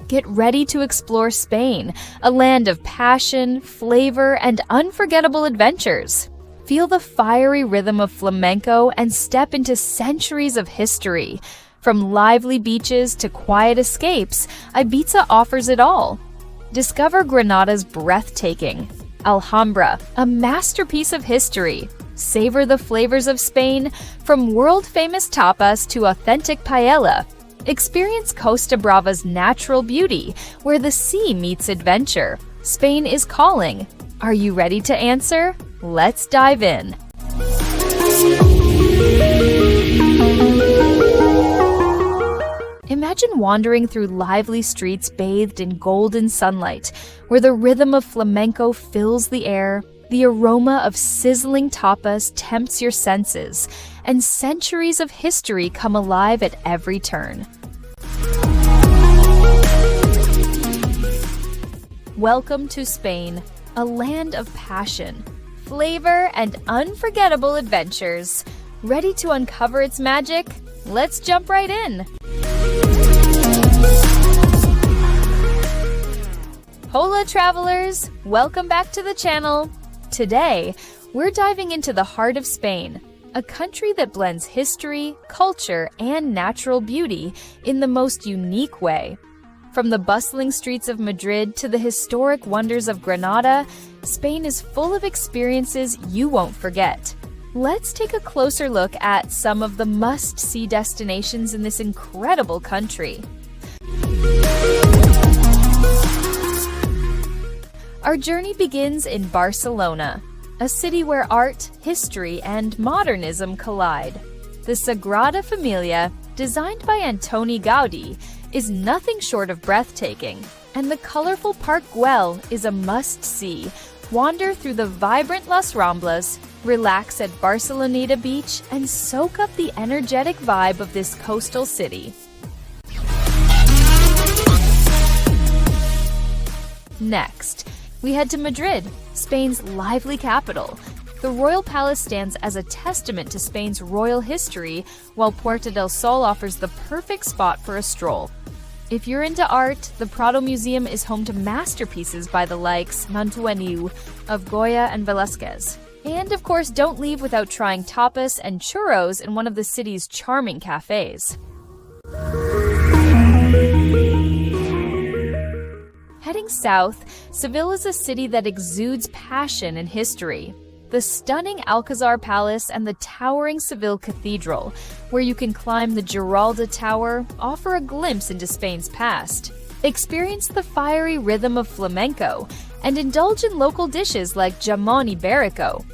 Get ready to explore Spain, a land of passion, flavor, and unforgettable adventures. Feel the fiery rhythm of flamenco and step into centuries of history. From lively beaches to quiet escapes, Ibiza offers it all. Discover Granada's breathtaking Alhambra, a masterpiece of history. Savor the flavors of Spain, from world-famous tapas to authentic paella. Experience Costa Brava's natural beauty, where the sea meets adventure. Spain is calling. Are you ready to answer? Let's dive in. Imagine wandering through lively streets bathed in golden sunlight, where the rhythm of flamenco fills the air, the aroma of sizzling tapas tempts your senses, and centuries of history come alive at every turn. Welcome to Spain, a land of passion, flavor, and unforgettable adventures. Ready to uncover its magic? Let's jump right in! Hola travelers! Welcome back to the channel! Today, we're diving into the heart of Spain, a country that blends history, culture, and natural beauty in the most unique way. From the bustling streets of Madrid to the historic wonders of Granada, Spain is full of experiences you won't forget. Let's take a closer look at some of the must-see destinations in this incredible country. Our journey begins in Barcelona, a city where art, history, and modernism collide. The Sagrada Familia, designed by Antoni Gaudí, is nothing short of breathtaking, and the colorful Park Güell is a must-see. Wander through the vibrant Las Ramblas, relax at Barceloneta Beach, and soak up the energetic vibe of this coastal city. Next, we head to Madrid, Spain's lively capital. The Royal Palace stands as a testament to Spain's royal history, while Puerta del Sol offers the perfect spot for a stroll. If you're into art, the Prado Museum is home to masterpieces by the likes Mantuaneu of Goya and Velázquez. And of course, don't leave without trying tapas and churros in one of the city's charming cafes. Heading south, Seville is a city that exudes passion and history. The stunning Alcazar Palace and the towering Seville Cathedral, where you can climb the Giralda Tower, offer a glimpse into Spain's past. Experience the fiery rhythm of flamenco and indulge in local dishes like jamón ibérico.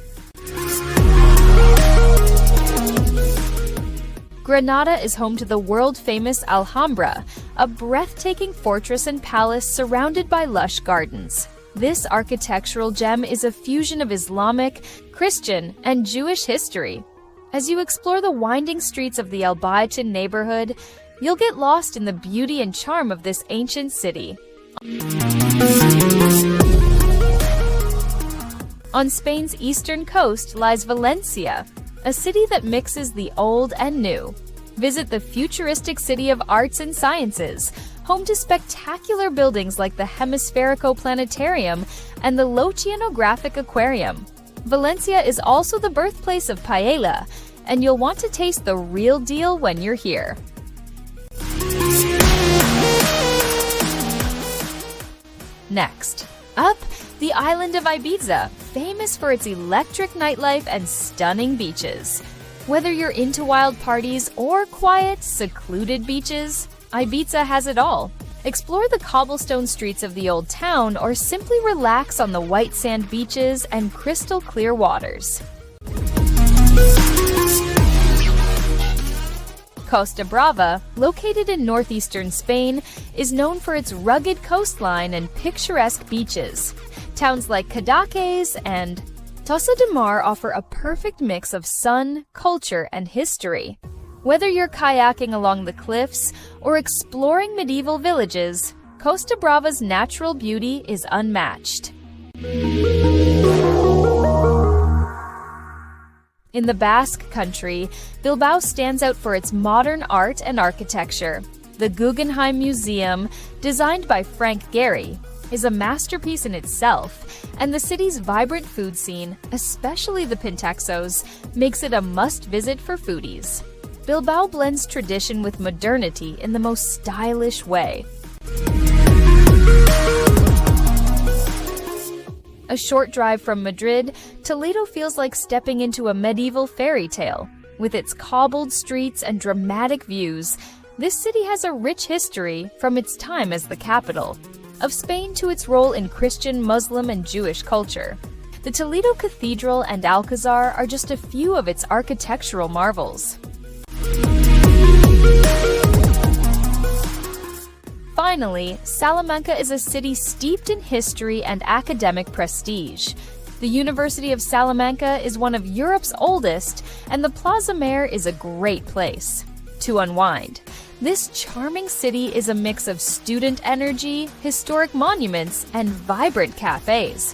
Granada is home to the world-famous Alhambra, a breathtaking fortress and palace surrounded by lush gardens. This architectural gem is a fusion of Islamic, Christian, and Jewish history. As you explore the winding streets of the Albaycin neighborhood, you'll get lost in the beauty and charm of this ancient city. On Spain's eastern coast lies Valencia, a city that mixes the old and new. Visit the futuristic city of arts and sciences, home to spectacular buildings like the Hemisferico Planetarium and the L'Oceanographic Aquarium. Valencia is also the birthplace of paella, and you'll want to taste the real deal when you're here. Next, up, the island of Ibiza, famous for its electric nightlife and stunning beaches. Whether you're into wild parties or quiet, secluded beaches, Ibiza has it all. Explore the cobblestone streets of the old town or simply relax on the white sand beaches and crystal clear waters. Costa Brava, located in northeastern Spain, is known for its rugged coastline and picturesque beaches. Towns like Cadaqués and Tossa de Mar offer a perfect mix of sun, culture, and history. Whether you're kayaking along the cliffs or exploring medieval villages, Costa Brava's natural beauty is unmatched. In the Basque Country, Bilbao stands out for its modern art and architecture. The Guggenheim Museum, designed by Frank Gehry, is a masterpiece in itself, and the city's vibrant food scene, especially the Pintexos, makes it a must-visit for foodies. Bilbao blends tradition with modernity in the most stylish way. A short drive from Madrid, Toledo feels like stepping into a medieval fairy tale. With its cobbled streets and dramatic views, this city has a rich history from its time as the capital of Spain to its role in Christian, Muslim, and Jewish culture. The Toledo Cathedral and Alcazar are just a few of its architectural marvels. Finally, Salamanca is a city steeped in history and academic prestige. The University of Salamanca is one of Europe's oldest, and the Plaza Mayor is a great place to unwind. This charming city is a mix of student energy, historic monuments, and vibrant cafes.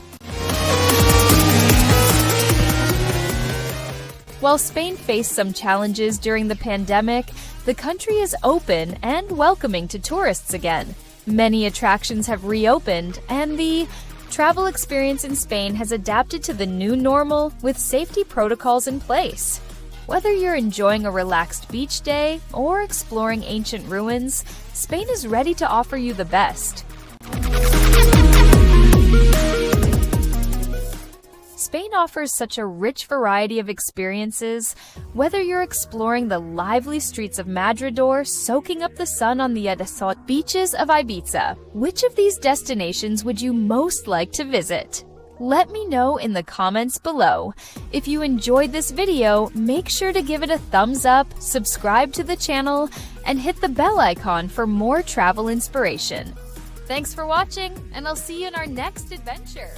While Spain faced some challenges during the pandemic, the country is open and welcoming to tourists again. Many attractions have reopened, and the travel experience in Spain has adapted to the new normal with safety protocols in place. Whether you're enjoying a relaxed beach day or exploring ancient ruins, Spain is ready to offer you the best. Spain offers such a rich variety of experiences, whether you're exploring the lively streets of Madrid or soaking up the sun on the desert beaches of Ibiza. Which of these destinations would you most like to visit? Let me know in the comments below. If you enjoyed this video, make sure to give it a thumbs up, subscribe to the channel, and hit the bell icon for more travel inspiration. Thanks for watching, and I'll see you in our next adventure.